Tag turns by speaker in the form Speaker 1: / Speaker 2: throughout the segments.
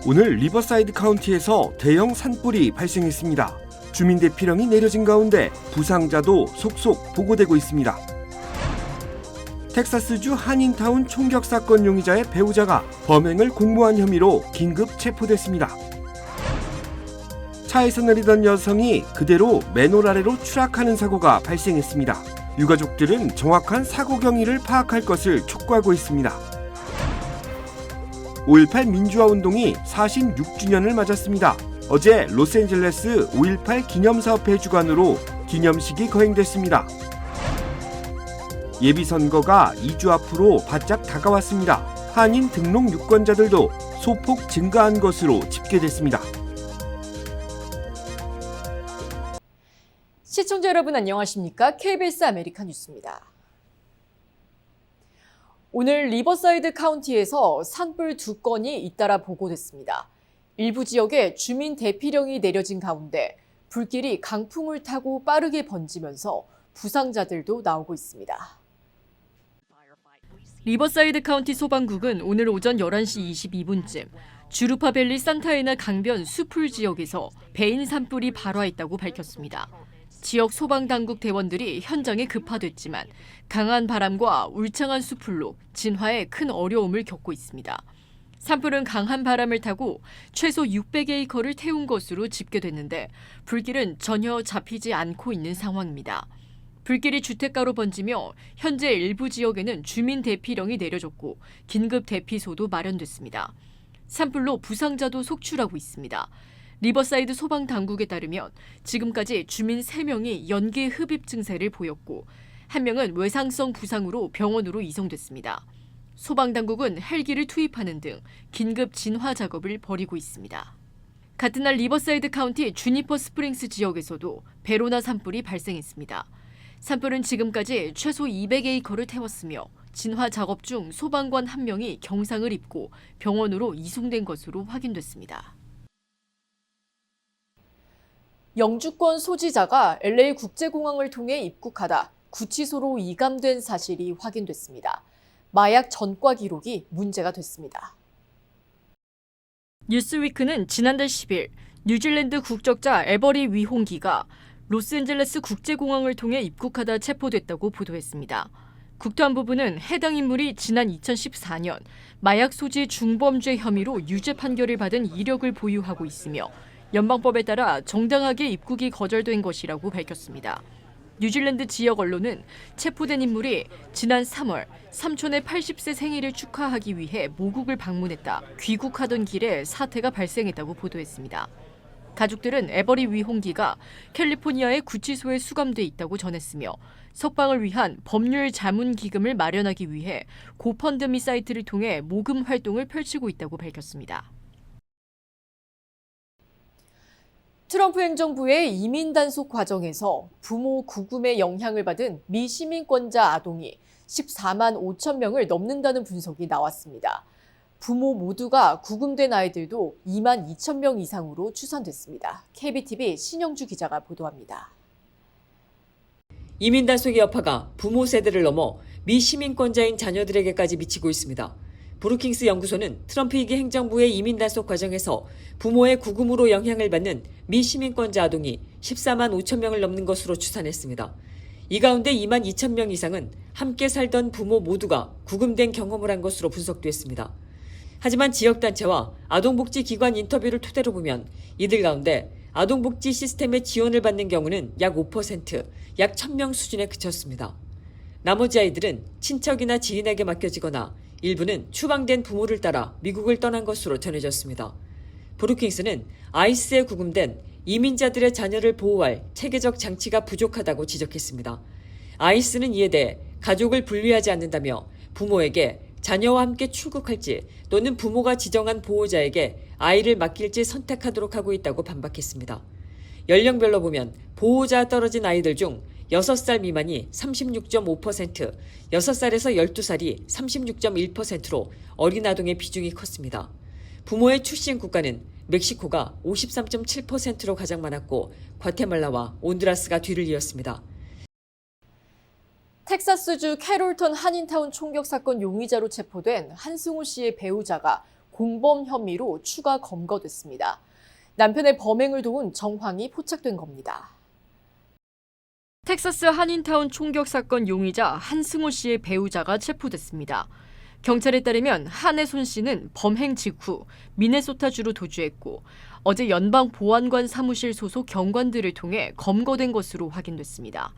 Speaker 1: 오늘 리버사이드 카운티에서 대형 산불이 발생했습니다. 주민 대피령이 내려진 가운데 부상자도 속속 보고되고 있습니다. 텍사스주 한인타운 총격 사건 용의자의 배우자가 범행을 공모한 혐의로 긴급 체포됐습니다. 차에서 내리던 여성이 그대로 맨홀 아래로 추락하는 사고가 발생했습니다. 유가족들은 정확한 사고 경위를 파악할 것을 촉구하고 있습니다. 5.18 민주화 운동이 46주년을 맞았습니다. 어제 로스앤젤레스 5.18 기념사업회 주관으로 기념식이 거행됐습니다. 예비선거가 2주 앞으로 바짝 다가왔습니다. 한인 등록 유권자들도 소폭 증가한 것으로 집계됐습니다.
Speaker 2: 시청자 여러분 안녕하십니까? KBS 아메리카 뉴스입니다. 오늘 리버사이드 카운티에서 산불 2건이 잇따라 보고됐습니다. 일부 지역에 주민 대피령이 내려진 가운데 불길이 강풍을 타고 빠르게 번지면서 부상자들도 나오고 있습니다. 리버사이드 카운티 소방국은 오늘 오전 11시 22분쯤 주루파밸리 산타에나 강변 수풀 지역에서 배인 산불이 발화했다고 밝혔습니다. 지역 소방당국 대원들이 현장에 급파됐지만 강한 바람과 울창한 수풀로 진화에 큰 어려움을 겪고 있습니다. 산불은 강한 바람을 타고 최소 600에이커를 태운 것으로 집계됐는데 불길은 전혀 잡히지 않고 있는 상황입니다. 불길이 주택가로 번지며 현재 일부 지역에는 주민 대피령이 내려졌고 긴급 대피소도 마련됐습니다. 산불로 부상자도 속출하고 있습니다. 리버사이드 소방당국에 따르면 지금까지 주민 3명이 연기 흡입 증세를 보였고 1명은 외상성 부상으로 병원으로 이송됐습니다. 소방당국은 헬기를 투입하는 등 긴급 진화 작업을 벌이고 있습니다. 같은 날 리버사이드 카운티 주니퍼 스프링스 지역에서도 베로나 산불이 발생했습니다. 산불은 지금까지 최소 200에이커를 태웠으며 진화 작업 중 소방관 1명이 경상을 입고 병원으로 이송된 것으로 확인됐습니다. 영주권 소지자가 LA 국제공항을 통해 입국하다 구치소로 이감된 사실이 확인됐습니다. 마약 전과 기록이 문제가 됐습니다. 뉴스위크는 지난달 10일 뉴질랜드 국적자 에버리 위홍기가 로스앤젤레스 국제공항을 통해 입국하다 체포됐다고 보도했습니다. 국토안보부는 해당 인물이 지난 2014년 마약 소지 중범죄 혐의로 유죄 판결을 받은 이력을 보유하고 있으며 연방법에 따라 정당하게 입국이 거절된 것이라고 밝혔습니다. 뉴질랜드 지역 언론은 체포된 인물이 지난 3월 삼촌의 80세 생일을 축하하기 위해 모국을 방문했다 귀국하던 길에 사태가 발생했다고 보도했습니다. 가족들은 에버리 위홍기가 캘리포니아의 구치소에 수감돼 있다고 전했으며 석방을 위한 법률 자문 기금을 마련하기 위해 고펀드미 사이트를 통해 모금 활동을 펼치고 있다고 밝혔습니다. 트럼프 행정부의 이민 단속 과정에서 부모 구금의 영향을 받은 미시민권자 아동이 14만 5천 명을 넘는다는 분석이 나왔습니다. 부모 모두가 구금된 아이들도 2만 2천 명 이상으로 추산됐습니다. KBTV 신영주 기자가 보도합니다.
Speaker 3: 이민 단속의 여파가 부모 세대를 넘어 미시민권자인 자녀들에게까지 미치고 있습니다. 브루킹스 연구소는 트럼프 2기 행정부의 이민 단속 과정에서 부모의 구금으로 영향을 받는 미시민권자 아동이 14만 5천 명을 넘는 것으로 추산했습니다. 이 가운데 2만 2천 명 이상은 함께 살던 부모 모두가 구금된 경험을 한 것으로 분석됐습니다. 하지만 지역단체와 아동복지기관 인터뷰를 토대로 보면 이들 가운데 아동복지 시스템의 지원을 받는 경우는 약 5%, 약 1,000명 수준에 그쳤습니다. 나머지 아이들은 친척이나 지인에게 맡겨지거나 일부는 추방된 부모를 따라 미국을 떠난 것으로 전해졌습니다. 브루킹스는 아이스에 구금된 이민자들의 자녀를 보호할 체계적 장치가 부족하다고 지적했습니다. 아이스는 이에 대해 가족을 분리하지 않는다며 부모에게 자녀와 함께 출국할지 또는 부모가 지정한 보호자에게 아이를 맡길지 선택하도록 하고 있다고 반박했습니다. 연령별로 보면 보호자 떨어진 아이들 중 6살 미만이 36.5%, 6살에서 12살이 36.1%로 어린 아동의 비중이 컸습니다. 부모의 출신 국가는 멕시코가 53.7%로 가장 많았고 과테말라와 온두라스가 뒤를 이었습니다.
Speaker 2: 텍사스주 캐롤턴 한인타운 총격 사건 용의자로 체포된 한승우 씨의 배우자가 공범 혐의로 추가 검거됐습니다. 남편의 범행을 도운 정황이 포착된 겁니다. 텍사스 한인타운 총격 사건 용의자 한승호 씨의 배우자가 체포됐습니다. 경찰에 따르면 한혜손 씨는 범행 직후 미네소타주로 도주했고 어제 연방보안관 사무실 소속 경관들을 통해 검거된 것으로 확인됐습니다.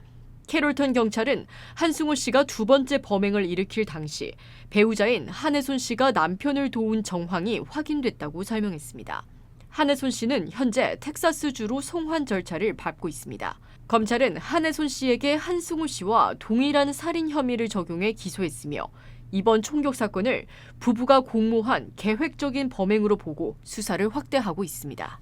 Speaker 2: 캐롤턴 경찰은 한승호 씨가 두 번째 범행을 일으킬 당시 배우자인 한혜손 씨가 남편을 도운 정황이 확인됐다고 설명했습니다. 한혜손 씨는 현재 텍사스주로 송환 절차를 밟고 있습니다. 검찰은 한혜손 씨에게 한승호 씨와 동일한 살인 혐의를 적용해 기소했으며 이번 총격 사건을 부부가 공모한 계획적인 범행으로 보고 수사를 확대하고 있습니다.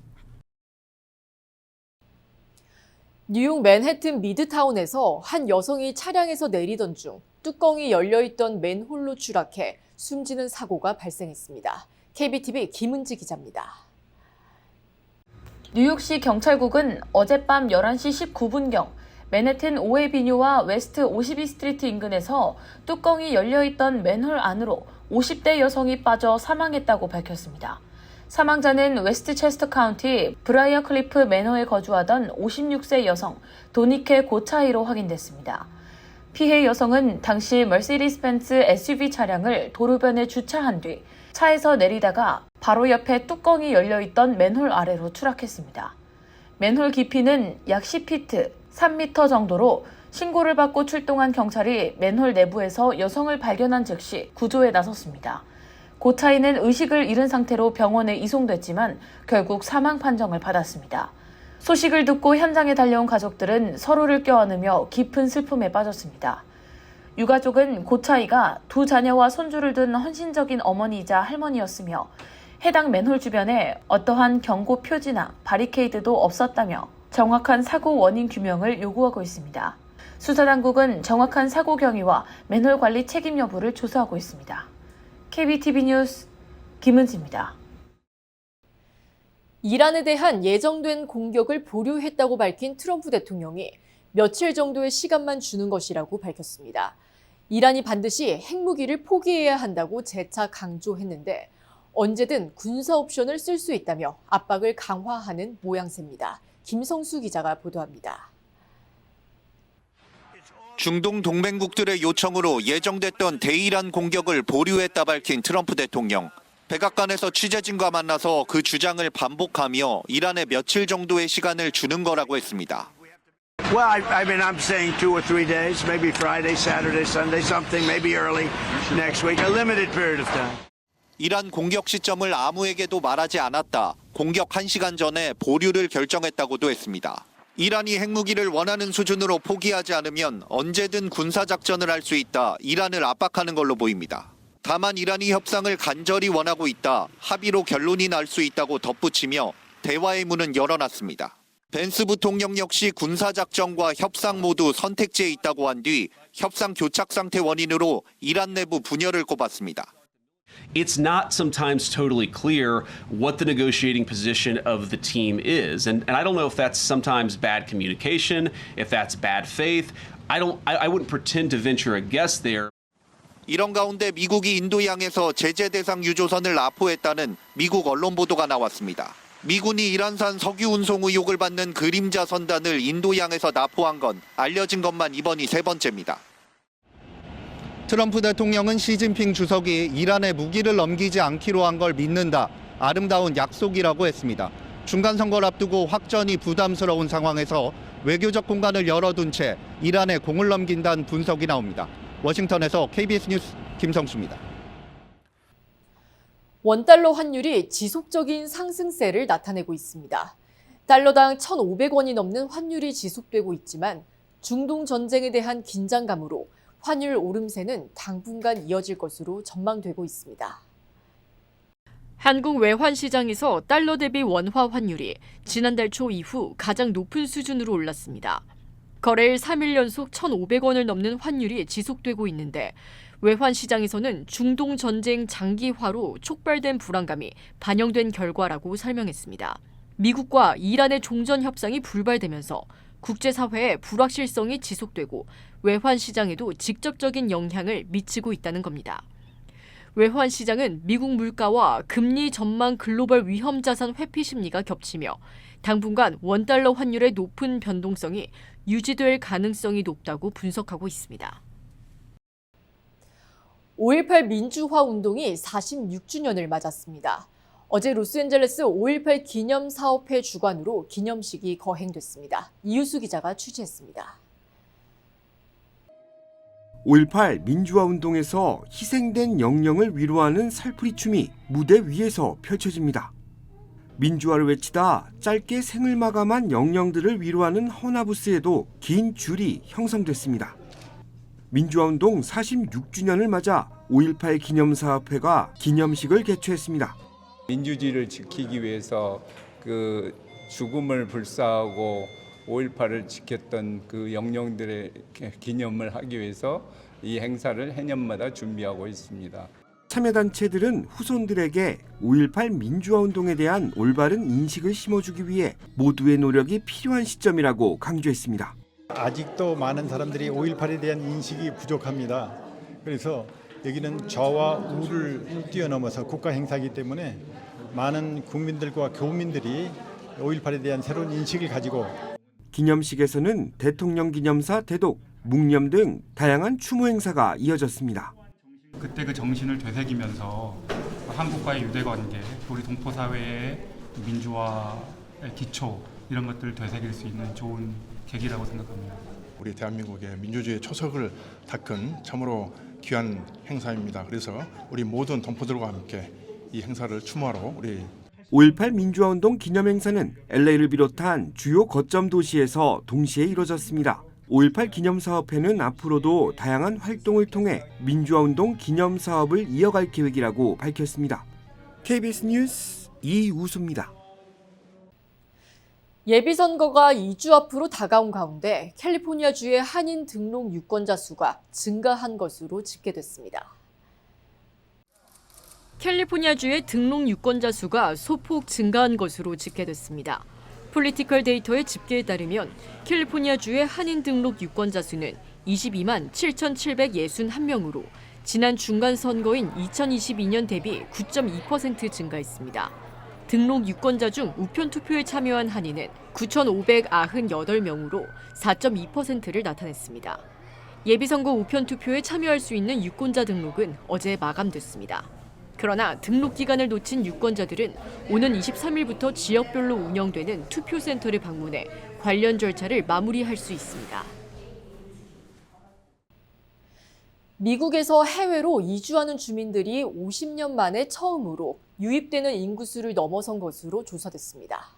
Speaker 2: 뉴욕 맨해튼 미드타운에서 한 여성이 차량에서 내리던 중 뚜껑이 열려있던 맨홀로 추락해 숨지는 사고가 발생했습니다. KBTV 김은지 기자입니다.
Speaker 4: 뉴욕시 경찰국은 어젯밤 11시 19분경 맨해튼 오에비뉴와 웨스트 52스트리트 인근에서 뚜껑이 열려있던 맨홀 안으로 50대 여성이 빠져 사망했다고 밝혔습니다. 사망자는 웨스트체스터 카운티 브라이어 클리프 매너에 거주하던 56세 여성 도니케 고차이로 확인됐습니다. 피해 여성은 당시 머시디스 벤츠 SUV 차량을 도로변에 주차한 뒤 차에서 내리다가 바로 옆에 뚜껑이 열려있던 맨홀 아래로 추락했습니다. 맨홀 깊이는 약 10피트, 3m 정도로 신고를 받고 출동한 경찰이 맨홀 내부에서 여성을 발견한 즉시 구조에 나섰습니다. 고차이는 의식을 잃은 상태로 병원에 이송됐지만 결국 사망 판정을 받았습니다. 소식을 듣고 현장에 달려온 가족들은 서로를 껴안으며 깊은 슬픔에 빠졌습니다. 유가족은 고차이가 두 자녀와 손주를 둔 헌신적인 어머니이자 할머니였으며 해당 맨홀 주변에 어떠한 경고 표지나 바리케이드도 없었다며 정확한 사고 원인 규명을 요구하고 있습니다. 수사당국은 정확한 사고 경위와 맨홀 관리 책임 여부를 조사하고 있습니다. KBTV 뉴스 김은지입니다.
Speaker 2: 이란에 대한 예정된 공격을 보류했다고 밝힌 트럼프 대통령이 며칠 정도의 시간만 주는 것이라고 밝혔습니다. 이란이 반드시 핵무기를 포기해야 한다고 재차 강조했는데 언제든 군사 옵션을 쓸 수 있다며 압박을 강화하는 모양새입니다. 김성수 기자가 보도합니다.
Speaker 5: 중동 동맹국들의 요청으로 예정됐던 대이란 공격을 보류했다 밝힌 트럼프 대통령. 백악관에서 취재진과 만나서 그 주장을 반복하며 이란에 며칠 정도의 시간을 주는 거라고 했습니다.
Speaker 6: Well, I'm saying 2 or 3 days, maybe Friday, Saturday, Sunday, something, maybe early next week, a limited period of time.
Speaker 5: 이란 공격 시점을 아무에게도 말하지 않았다. 공격 1시간 전에 보류를 결정했다고도 했습니다. 이란이 핵무기를 원하는 수준으로 포기하지 않으면 언제든 군사작전을 할 수 있다. 이란을 압박하는 걸로 보입니다. 다만 이란이 협상을 간절히 원하고 있다. 합의로 결론이 날 수 있다고 덧붙이며 대화의 문은 열어놨습니다. 벤스 부통령 역시 군사작전과 협상 모두 선택지에 있다고 한 뒤 협상 교착 상태 원인으로 이란 내부 분열을 꼽았습니다.
Speaker 7: It's not sometimes totally clear what the negotiating position of the team is. And I don't know if that's sometimes bad communication, if that's bad faith. I wouldn't pretend to venture a guess there.
Speaker 5: 이런 가운데 미국이 인도양에서 제재 대상 유조선을 납포했다는 미국 언론 보도가 나왔습니다. 미군이 이란산 석유 운송 의혹을 받는 그림자 선단을 인도양에서 납포한 건 알려진 것만 이번이 3번째입니다. 트럼프 대통령은 시진핑 주석이 이란에 무기를 넘기지 않기로 한 걸 믿는다. 아름다운 약속이라고 했습니다. 중간 선거를 앞두고 확전이 부담스러운 상황에서 외교적 공간을 열어둔 채 이란에 공을 넘긴다는 분석이 나옵니다. 워싱턴에서 KBS 뉴스 김성수입니다.
Speaker 2: 원달러 환율이 지속적인 상승세를 나타내고 있습니다. 달러당 1,500원이 넘는 환율이 지속되고 있지만 중동 전쟁에 대한 긴장감으로 환율 오름세는 당분간 이어질 것으로 전망되고 있습니다. 한국 외환시장에서 달러 대비 원화 환율이 지난달 초 이후 가장 높은 수준으로 올랐습니다. 거래일 3일 연속 1,500원을 넘는 환율이 지속되고 있는데 외환시장에서는 중동 전쟁 장기화로 촉발된 불안감이 반영된 결과라고 설명했습니다. 미국과 이란의 종전 협상이 불발되면서 국제사회의 불확실성이 지속되고 외환시장에도 직접적인 영향을 미치고 있다는 겁니다. 외환 시장은 미국 물가와 금리 전망 글로벌 위험 자산 회피 심리가 겹치며 당분간 원달러 환율의 높은 변동성이 유지될 가능성이 높다고 분석하고 있습니다. 5.18 민주화 운동이 46주년을 맞았습니다. 어제 로스앤젤레스 5.18 기념사업회 주관으로 기념식이 거행됐습니다. 이유수 기자가 취재했습니다.
Speaker 1: 5.18 민주화 운동에서 희생된 영령을 위로하는 살풀이춤이 무대 위에서 펼쳐집니다. 민주화를 외치다 짧게 생을 마감한 영령들을 위로하는 헌화부스에도 긴 줄이 형성됐습니다. 민주화운동 46주년을 맞아 5.18 기념사업회가 기념식을 개최했습니다.
Speaker 8: 민주주의를 지키기 위해서 그 죽음을 불사하고 5.18을 지켰던 그 영령들의 기념을 하기 위해서 이 행사를 해년마다 준비하고 있습니다.
Speaker 1: 참여단체들은 후손들에게 5.18 민주화운동에 대한 올바른 인식을 심어주기 위해 모두의 노력이 필요한 시점이라고 강조했습니다.
Speaker 9: 아직도 많은 사람들이 5.18에 대한 인식이 부족합니다. 그래서 여기는 저와 우를 뛰어넘어서 국가 행사이기 때문에 많은 국민들과 교민들이 5.18에 대한 새로운 인식을 가지고
Speaker 1: 기념식에서는 대통령 기념사 대독, 묵념 등 다양한 추모 행사가 이어졌습니다.
Speaker 10: 그때 그 정신을 되새기면서 한국과의 유대관계, 우리 동포사회의 민주화의 기초 이런 것들을 되새길 수 있는 좋은 계기라고 생각합니다.
Speaker 11: 우리 대한민국의 민주주의의 초석을 닦은 참으로 귀한 행사입니다. 그래서 우리 모든 동포들과 함께 이 행사를 추모하러 우리
Speaker 1: 5.18 민주화운동 기념행사는 LA를 비롯한 주요 거점 도시에서 동시에 이뤄졌습니다. 5.18 기념사업회는 앞으로도 다양한 활동을 통해 민주화운동 기념사업을 이어갈 계획이라고 밝혔습니다. KBS 뉴스 이우수입니다.
Speaker 2: 예비선거가 2주 앞으로 다가온 가운데 캘리포니아주의 한인 등록 유권자 수가 증가한 것으로 집계됐습니다. 캘리포니아주의 등록 유권자 수가 소폭 증가한 것으로 집계됐습니다. 폴리티컬 데이터의 집계에 따르면 캘리포니아주의 한인 등록 유권자 수는 22만 7,761명으로 지난 중간선거인 2022년 대비 9.2% 증가했습니다. 등록 유권자 중 우편 투표에 참여한 한인은 9,598명으로 4.2%를 나타냈습니다. 예비선거 우편 투표에 참여할 수 있는 유권자 등록은 어제 마감됐습니다. 그러나 등록 기간을 놓친 유권자들은 오는 23일부터 지역별로 운영되는 투표센터를 방문해 관련 절차를 마무리할 수 있습니다. 미국에서 해외로 이주하는 주민들이 50년 만에 처음으로 유입되는 인구수를 넘어선 것으로 조사됐습니다.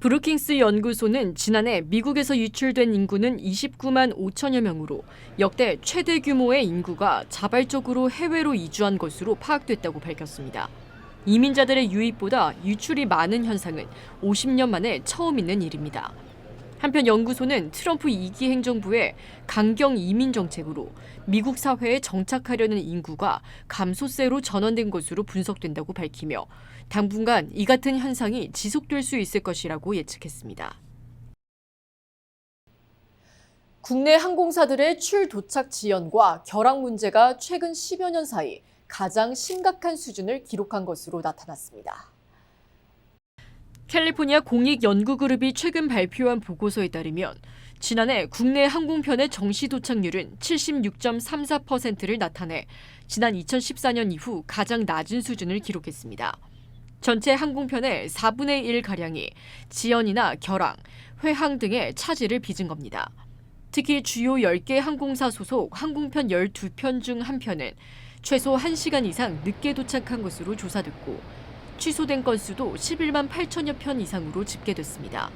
Speaker 2: 브루킹스 연구소는 지난해 미국에서 유출된 인구는 29만 5천여 명으로 역대 최대 규모의 인구가 자발적으로 해외로 이주한 것으로 파악됐다고 밝혔습니다. 이민자들의 유입보다 유출이 많은 현상은 50년 만에 처음 있는 일입니다. 한편 연구소는 트럼프 2기 행정부의 강경 이민 정책으로 미국 사회에 정착하려는 인구가 감소세로 전환된 것으로 분석된다고 밝히며 당분간 이 같은 현상이 지속될 수 있을 것이라고 예측했습니다. 국내 항공사들의 출도착 지연과 결항 문제가 최근 10여 년 사이 가장 심각한 수준을 기록한 것으로 나타났습니다. 캘리포니아 공익연구그룹이 최근 발표한 보고서에 따르면 지난해 국내 항공편의 정시 도착률은 76.34%를 나타내 지난 2014년 이후 가장 낮은 수준을 기록했습니다. 전체 항공편의 4분의 1가량이 지연이나 결항, 회항 등의 차질을 빚은 겁니다. 특히 주요 10개 항공사 소속 항공편 12편 중 한 편은 최소 1시간 이상 늦게 도착한 것으로 조사됐고 취소된 건수도 11만 8천여 편 이상으로 집계됐습니다.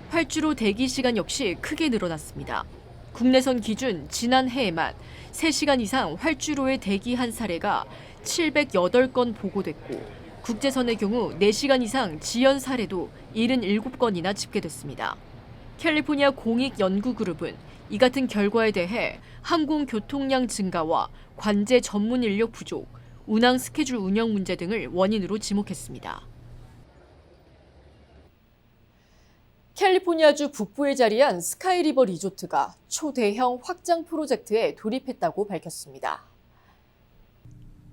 Speaker 2: 활주로 대기 시간 역시 크게 늘어났습니다. 국내선 기준 지난해에만 3시간 이상 활주로에 대기한 사례가 708건 보고됐고 국제선의 경우 4시간 이상 지연 사례도 77건이나 집계됐습니다. 캘리포니아 공익연구그룹은 이 같은 결과에 대해 항공교통량 증가와 관제 전문 인력 부족, 운항 스케줄 운영 문제 등을 원인으로 지목했습니다. 캘리포니아주 북부에 자리한 스카이리버 리조트가 초대형 확장 프로젝트에 돌입했다고 밝혔습니다.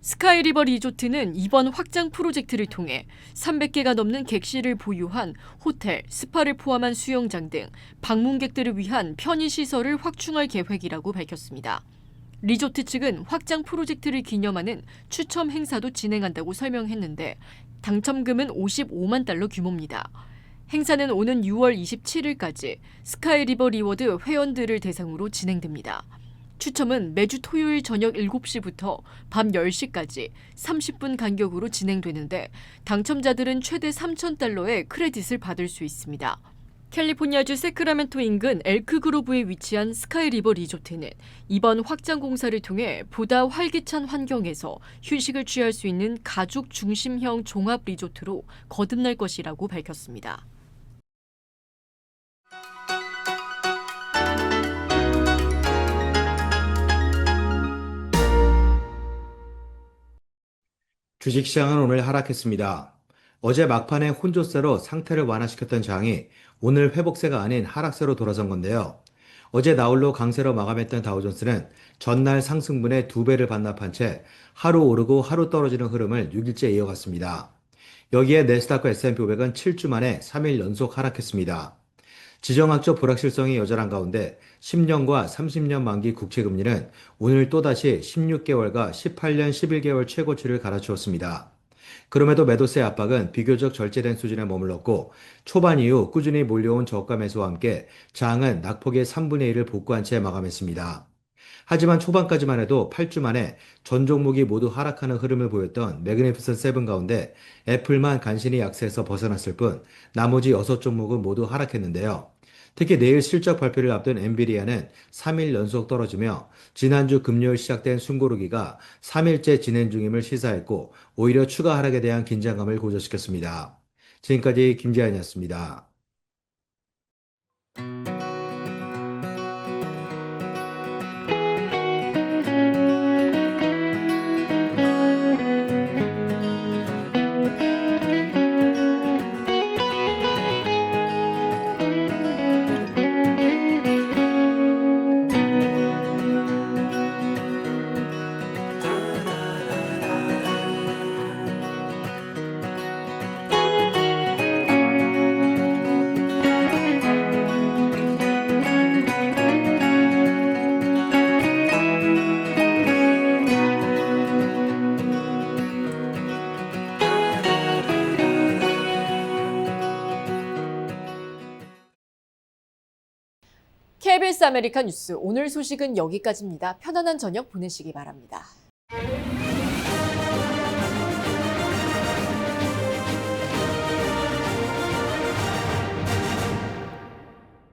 Speaker 2: 스카이리버 리조트는 이번 확장 프로젝트를 통해 300개가 넘는 객실을 보유한 호텔, 스파를 포함한 수영장 등 방문객들을 위한 편의시설을 확충할 계획이라고 밝혔습니다. 리조트 측은 확장 프로젝트를 기념하는 추첨 행사도 진행한다고 설명했는데 당첨금은 55만 달러 규모입니다. 행사는 오는 6월 27일까지 스카이리버 리워드 회원들을 대상으로 진행됩니다. 추첨은 매주 토요일 저녁 7시부터 밤 10시까지 30분 간격으로 진행되는데 당첨자들은 최대 3,000달러의 크레딧을 받을 수 있습니다. 캘리포니아주 세크라멘토 인근 엘크그로브에 위치한 스카이리버 리조트는 이번 확장 공사를 통해 보다 활기찬 환경에서 휴식을 취할 수 있는 가족 중심형 종합 리조트로 거듭날 것이라고 밝혔습니다.
Speaker 12: 주식시장은 오늘 하락했습니다. 어제 막판에 혼조세로 상태를 완화시켰던 장이 오늘 회복세가 아닌 하락세로 돌아선 건데요. 어제 나홀로 강세로 마감했던 다우존스는 전날 상승분의 2배를 반납한 채 하루 오르고 하루 떨어지는 흐름을 6일째 이어갔습니다. 여기에 내스닥과 S&P 500은 7주 만에 3일 연속 하락했습니다. 지정학적 불확실성이 여전한 가운데 10년과 30년 만기 국채금리는 오늘 또다시 16개월과 18년 11개월 최고치를 갈아치웠습니다. 그럼에도 매도세 압박은 비교적 절제된 수준에 머물렀고 초반 이후 꾸준히 몰려온 저가 매수와 함께 장은 낙폭의 3분의 1을 복구한 채 마감했습니다. 하지만 초반까지만 해도 8주 만에 전 종목이 모두 하락하는 흐름을 보였던 매그니피선트 7 가운데 애플만 간신히 약세에서 벗어났을 뿐 나머지 6종목은 모두 하락했는데요. 특히 내일 실적 발표를 앞둔 엔비디아는 3일 연속 떨어지며 지난주 금요일 시작된 숨고르기가 3일째 진행 중임을 시사했고 오히려 추가 하락에 대한 긴장감을 고조시켰습니다. 지금까지 김재한이었습니다.
Speaker 2: KBS 아메리카 뉴스 오늘 소식은 여기까지입니다. 편안한 저녁 보내시기 바랍니다.